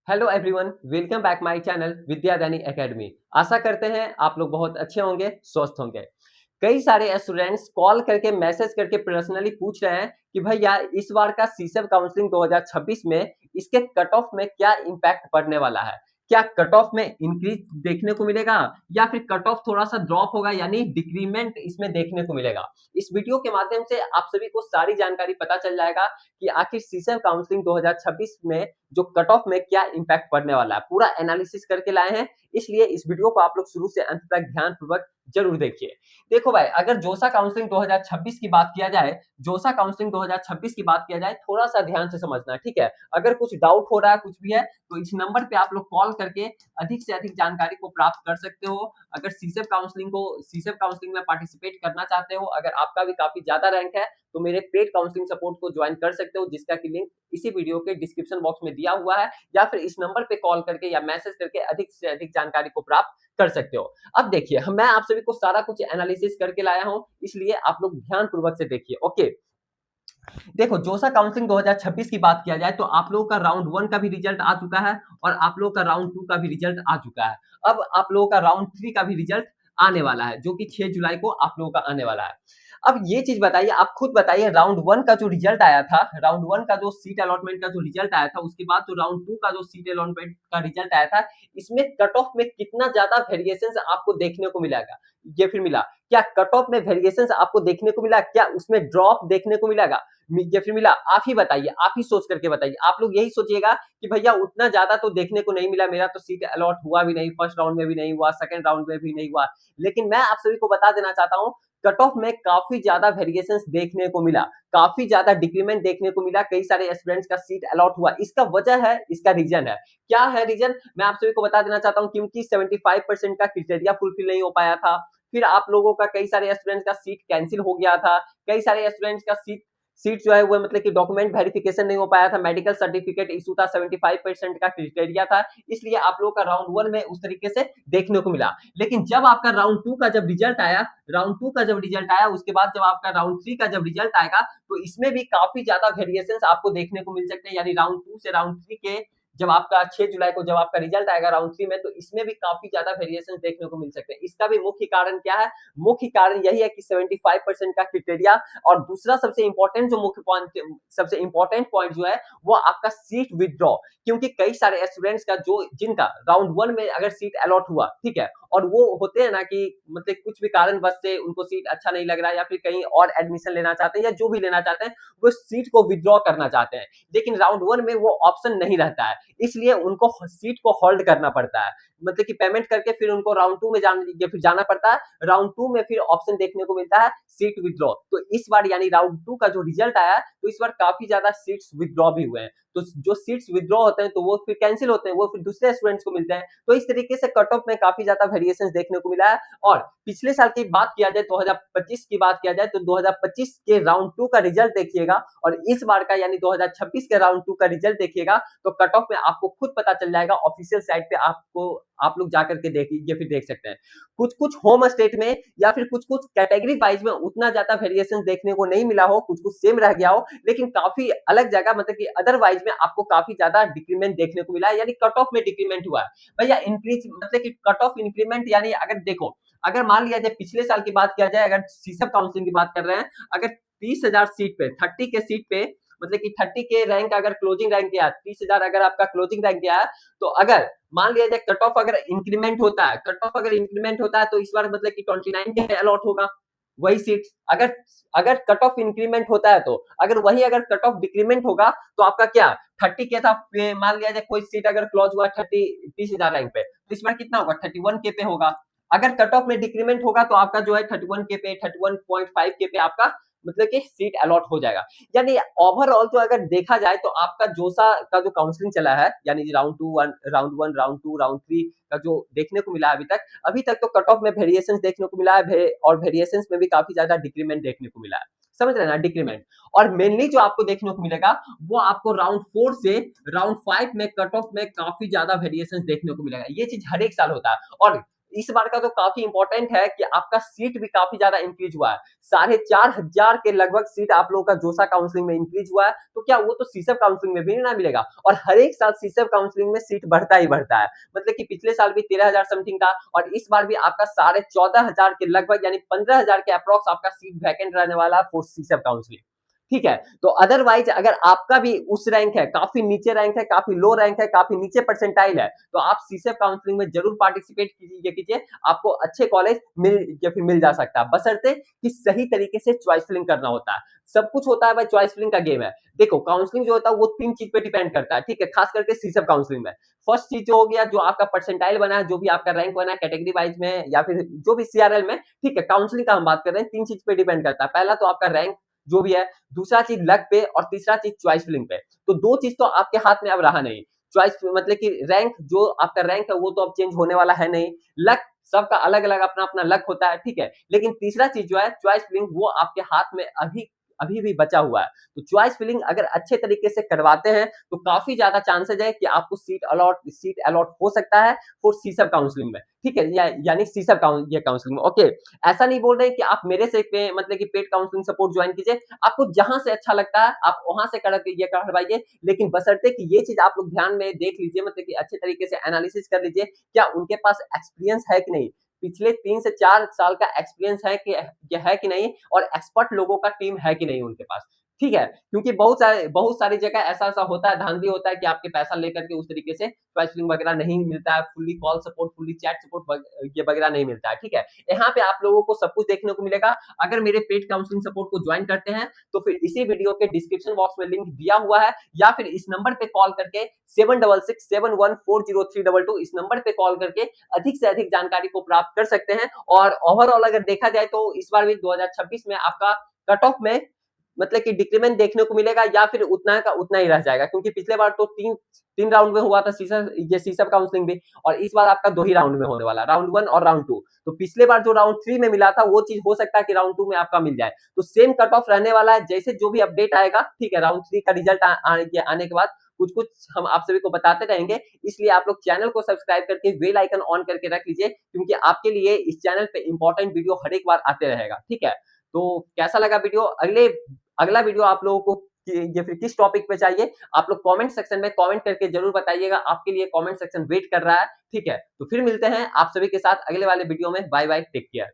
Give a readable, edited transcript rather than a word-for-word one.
Hello everyone, welcome back my channel Vidyadani academy. आशा करते हैं आप लोग बहुत अच्छे होंगे, स्वस्थ होंगे। कई सारे स्टूडेंट्स कॉल करके मैसेज करके पर्सनली पूछ रहे हैं कि भैया इस बार का सीसेब काउंसलिंग 2026 में इसके कट ऑफ में क्या इम्पैक्ट पड़ने वाला है। क्या कट ऑफ में इंक्रीज देखने को मिलेगा या फिर कट ऑफ थोड़ा सा ड्रॉप होगा, यानी डिक्रीमेंट इसमें देखने को मिलेगा। इस वीडियो के माध्यम से आप सभी को सारी जानकारी पता चल जाएगा कि आखिर सीसेब काउंसलिंग 2026 में जो कट ऑफ में क्या इम्पैक्ट पड़ने वाला है। पूरा एनालिसिस करके लाए हैं, इसलिए इस वीडियो को आप लोग शुरू से अंत तक ध्यानपूर्वक जरूर देखिए। देखो भाई, अगर जोसा काउंसलिंग 2026 की बात किया जाए, जोसा काउंसलिंग 2026 की बात किया जाए, थोड़ा सा ध्यान से समझना, ठीक है। अगर कुछ डाउट हो रहा है, कुछ भी है, तो इस नंबर पे आप लोग कॉल करके अधिक से अधिक जानकारी को प्राप्त कर सकते हो। अगर सीसेब काउंसलिंग में पार्टिसिपेट करना चाहते हो, अगर आपका भी काफी ज्यादा रैंक है, तो मेरे पेड काउंसलिंग सपोर्ट को ज्वाइन कर सकते हो, जिसका की लिंक इसी वीडियो के डिस्क्रिप्शन बॉक्स में दिया हुआ है, या फिर इस नंबर पे कॉल करके या मैसेज करके अधिक से अधिक जानकारी को प्राप्त कर सकते हो। अब देखिए, मैं आप सभी को सारा कुछ एनालिसिस करके लाया हूं, इसलिए आप लोग ध्यान पूर्वक से देखिए। ओके, देखो, जोसा काउंसलिंग 2026 की बात किया जाए तो आप लोगों का राउंड 1 का भी रिजल्ट आ चुका है और आप लोगों का राउंड 2 का भी रिजल्ट आ चुका है। अब आप लोगों का राउंड 3 का भी रिजल्ट आने वाला है, जो कि 6 जुलाई को आप लोगों का आने वाला है। अब ये चीज बताइए, आप खुद बताइए, राउंड 1 का जो रिजल्ट आया था, राउंड 1 का जो सीट अलॉटमेंट का जो रिजल्ट आया था, उसके बाद जो राउंड 2 का जो सीट अलॉटमेंट का रिजल्ट आया था, इसमें कट ऑफ में कितना ज्यादा वेरिएशंस आपको देखने को मिलेगा, ये फिर मिला। क्या कट ऑफ में वेरिएशंस आपको देखने को मिला? क्या उसमें ड्रॉप देखने को मिलेगा या फिर मिला? आप ही बताइए, आप ही सोच करके बताइए। आप लोग यही सोचिएगा कि भैया उतना ज्यादा तो देखने को नहीं मिला, मेरा तो सीट अलॉट हुआ भी नहीं, फर्स्ट राउंड में भी नहीं हुआ, सेकंड राउंड में भी नहीं हुआ। लेकिन मैं आप सभी को बता देना चाहता हूं, कट ऑफ में काफी ज्यादा वेरिएशंस देखने को मिला, काफी ज्यादा डिक्रीमेंट देखने को मिला, कई सारे स्टूडेंट्स का सीट अलॉट हुआ। इसका वजह है, इसका रीजन है। क्या है रीजन, मैं आप सभी को बता देना चाहता हूं, क्योंकि 75% का क्राइटेरिया फुलफिल नहीं हो पाया था। फिर आप लोगों का कई सारे स्टूडेंट्स का सीट कैंसिल हो गया था, कई सारे स्टूडेंट्स का सीट सीट जो है वो मतलब कि डॉक्यूमेंट वेरिफिकेशन नहीं हो पाया था, मेडिकल सर्टिफिकेट इशू था, 75% का क्राइटेरिया था, इसलिए आप लोगों का राउंड 1 में उस तरीके से देखने को मिला। लेकिन जब आपका राउंड 2 का जब रिजल्ट आया, उसके बाद जब आपका राउंड 3 का जब रिजल्ट आएगा, तो इसमें भी काफी ज्यादा वेरिएशंस आपको देखने को मिल सकते हैं। यानी राउंड 2 से राउंड 3 के जब आपका 6 जुलाई को जब आपका रिजल्ट आएगा राउंड 3 में, तो इसमें भी काफी ज्यादा वेरिएशंस देखने को मिल सकते हैं। इसका भी मुख्य कारण क्या है? मुख्य कारण यही है कि 75% का क्राइटेरिया, और दूसरा सबसे इंपॉर्टेंट जो मुख्य पॉइंट, सबसे इंपॉर्टेंट पॉइंट जो है वो आपका सीट विथड्रॉ। क्योंकि कई सारे स्टूडेंट्स का जो जिनका राउंड 1 में अगर सीट अलॉट हुआ, ठीक है, और वो होते हैं ना कि मतलब कुछ भी कारणवश से उनको सीट अच्छा नहीं लग रहा है, या फिर कहीं और एडमिशन लेना चाहते हैं, या जो भी लेना चाहते हैं, वो सीट को विथड्रॉ करना चाहते हैं, लेकिन राउंड 1 में वो ऑप्शन नहीं रहता है, इसलिए उनको सीट को होल्ड करना पड़ता है। मतलब कि पेमेंट करके फिर उनको राउंड 2 में जाना पड़ता है। राउंड 2 में फिर ऑप्शन देखने को मिलता है सीट विथड्रॉ। तो इस बार यानी राउंड 2 का जो रिजल्ट आया, तो इस बार काफी ज्यादा सीट्स विथड्रॉ भी हुए हैं। तो जो सीट्स विथड्रॉ होते हैं तो वो फिर कैंसिल होते हैं, वो फिर दूसरे स्टूडेंट्स को मिलते हैं। तो इस तरीके से कट ऑफ में काफी ज्यादा वेरिएशंस देखने को मिला है। और पिछले साल की बात किया जाए, 2025 की बात किया जाए, तो 2025 के राउंड 2 का रिजल्ट देखिएगा और इस बार का यानी 2026 के राउंड 2 का रिजल्ट देखिएगा, तो कट ऑफ में आपको खुद पता चल जाएगा। ऑफिशियल साइट पे आपको आप लोग जाकर के देखिए, फिर देख सकते हैं। कुछ कुछ होम स्टेट में या फिर कुछ कुछ कैटेगरी वाइज में उतना ज्यादा वेरिएशन देखने को नहीं मिला हो, कुछ कुछ सेम रह गया हो, लेकिन काफी अलग जगह मतलब कि अदरवाइज में आपको काफी ज्यादा डिक्रीमेंट देखने को मिला है, यानी कट ऑफ में डिक्रीमेंट हुआ है। भैया इंक्रीज मतलब कि कट ऑफ इंक्रीमेंट, यानी अगर देखो, अगर मान लिया जाए पिछले साल की बात किया जाए, अगर सीसेब काउंसलिंग की बात कर रहे हैं, अगर 30,000 सीट पे 30 के सीट पे मतलब कि 30 के रैंक अगर क्लोजिंग रैंक गया, 30,000 अगर आपका क्लोजिंग रैंक गया है, तो अगर मान लिया जाए कट ऑफ अगर इंक्रीमेंट होता है, तो इस बार मतलब कि 29 के अलॉट होगा वही सीट। अगर अगर कट ऑफ इंक्रीमेंट होता है, तो अगर वही अगर कट ऑफ डिक्रीमेंट होगा, तो आपका क्या 30 के था, मान लिया जाए कोई सीट अगर क्लोज हुआ 30,000 रैंक पे, तो इस बार कितना होगा 31 के पे होगा। अगर कट ऑफ में डिक्रीमेंट होगा, तो आपका जो है 31 के पे 31.5 के पे आपका मतलब कि सीट अलॉट हो जाएगा। यानी ओवरऑल तो अगर देखा जाए, तो आपका जोसा का जो काउंसलिंग चला है, यानी राउंड 2 राउंड 1 राउंड 2 राउंड 3 का जो देखने को मिला अभी तक तो कट ऑफ में वेरिएशंस देखने को मिला है, और वेरिएशंस में भी काफी ज्यादा डिक्रीमेंट देखने को मिला है। समझ रहे हैं ना, डिक्रीमेंट। और मेनली जो आपको देखने को मिलेगा, वो आपको राउंड 4 से राउंड 5 में कट ऑफ में काफी ज्यादा वेरिएशंस देखने को मिलेगा। ये चीज हर एक साल होता है। और इस बार का तो काफी इंपॉर्टेंट है कि आपका सीट भी काफी ज्यादा इंक्रीज हुआ है। 4,500 के लगभग सीट आप लोगों का जोसा काउंसलिंग में इंक्रीज हुआ है। तो क्या वो तो सीसब काउंसलिंग में भी ना मिलेगा? और हर एक साल सीसब काउंसलिंग में सीट बढ़ता ही बढ़ता है। मतलब कि पिछले साल भी 13,000 समथिंग था और इस बार भी आपका 14,500 के लगभग यानी 15,000 के अप्रॉक्स आपका सीट वैकेंट रहने वाला है फॉर सीसब काउंसलिंग। ठीक है, तो अदरवाइज अगर आपका भी उस रैंक है, काफी नीचे रैंक है, काफी लो रैंक है, काफी नीचे परसेंटाइल है, तो आप सीसेब काउंसलिंग में जरूर पार्टिसिपेट कीजिए, आपको अच्छे कॉलेज मिल जा सकता है, बशर्ते कि सही तरीके से चॉइस फिलिंग करना होता है। सब कुछ होता है भाई, चॉइस फिलिंग का गेम है। देखो काउंसलिंग जो होता है वो 3 चीज पे डिपेंड करता है, ठीक है, खास करके सीसेब काउंसलिंग में। फर्स्ट चीज जो हो गया, जो आपका परसेंटाइल बना है, जो भी आपका रैंक बना है कैटेगरी वाइज में या फिर जो भी सीआरएल में, ठीक है, काउंसलिंग का हम बात कर रहे हैं, 3 चीज पे डिपेंड करता है। पहला तो आपका रैंक जो भी है, दूसरा चीज लक पे और तीसरा चीज चॉइस फिलिंग पे। तो 2 चीज तो आपके हाथ में अब रहा नहीं। चॉइस मतलब कि रैंक, जो आपका रैंक है वो तो अब चेंज होने वाला है नहीं। लक, सबका अलग-अलग अपना-अपना लक होता है, ठीक है। लेकिन तीसरा चीज जो है चॉइस फिलिंग, वो आपके हाथ में अभी अभी भी बचा हुआ है। तो चॉइस फिलिंग अगर अच्छे तरीके से करवाते हैं तो काफी ज्यादा चांसेस है कि आपको सीट अलॉट हो सकता है फॉर सीसब काउंसलिंग में, ठीक है, यानी सीसब काउंसलिंग में। ओके, ऐसा नहीं बोल रहे कि आप मेरे से मतलब कि पेड काउंसलिंग सपोर्ट ज्वाइन कीजिए, आपको जहां से अच्छा लगता है आप वहां से करवाइए, लेकिन बशर्ते कि ये चीज आप लोग ध्यान में देख लीजिए, मतलब कि अच्छे तरीके से एनालिसिस कर लीजिए, क्या उनके पास एक्सपीरियंस है कि नहीं, पिछले 3 से 4 साल का एक्सपीरियंस है कि नहीं, और एक्सपर्ट लोगों का टीम है कि नहीं उनके पास, ठीक है। क्योंकि बहुत सारी जगह ऐसा होता है, धांधली होता है कि आपके पैसा लेकर के उस तरीके से काउंसलिंग वगैरह नहीं मिलता है, fully call support, fully chat support ये वगैरह नहीं मिलता है, ठीक है। यहाँ पे आप लोगों को सब कुछ देखने को मिलेगा। अगर मेरे पेड काउंसलिंग सपोर्ट को ज्वाइन करते हैं तो फिर इसी वीडियो के डिस्क्रिप्शन बॉक्स में लिंक दिया हुआ है, या फिर इस नंबर पे कॉल करके 7667140322 इस नंबर पे कॉल करके अधिक से अधिक जानकारी को प्राप्त कर सकते हैं। और ओवरऑल अगर देखा जाए तो इस बार भी 2026 में आपका कट ऑफ में मतलब कि डिक्रीमेंट देखने को मिलेगा, या फिर उतना का उतना ही रह जाएगा, क्योंकि पिछले बार तो तीन राउंड में हुआ था सीसब काउंसलिंग भी, और इस बार आपका 2 ही राउंड में होने वाला, राउंड 1 और राउंड 2। तो पिछले बार जो राउंड 3 में मिला था वो चीज हो सकता है कि राउंड 2 में आपका मिल जाए। तो सेम कट ऑफ रहने वाला है, जैसे जो भी अपडेट आएगा, ठीक है, राउंड 3 का रिजल्ट आने के बाद कुछ हम आप सभी को बताते रहेंगे। इसलिए आप लोग चैनल को सब्सक्राइब करके बेल आइकन ऑन करके रख लीजिए, क्योंकि आपके लिए इस चैनल पे इंपॉर्टेंट वीडियो हर एक बार आते रहेगा, ठीक है। तो कैसा लगा वीडियो, अगला वीडियो आप लोगों को ये फिर किस टॉपिक पे चाहिए, आप लोग कमेंट सेक्शन में कमेंट करके जरूर बताइएगा, आपके लिए कमेंट सेक्शन वेट कर रहा है, ठीक है। तो फिर मिलते हैं आप सभी के साथ अगले वाले वीडियो में। Bye bye, take care.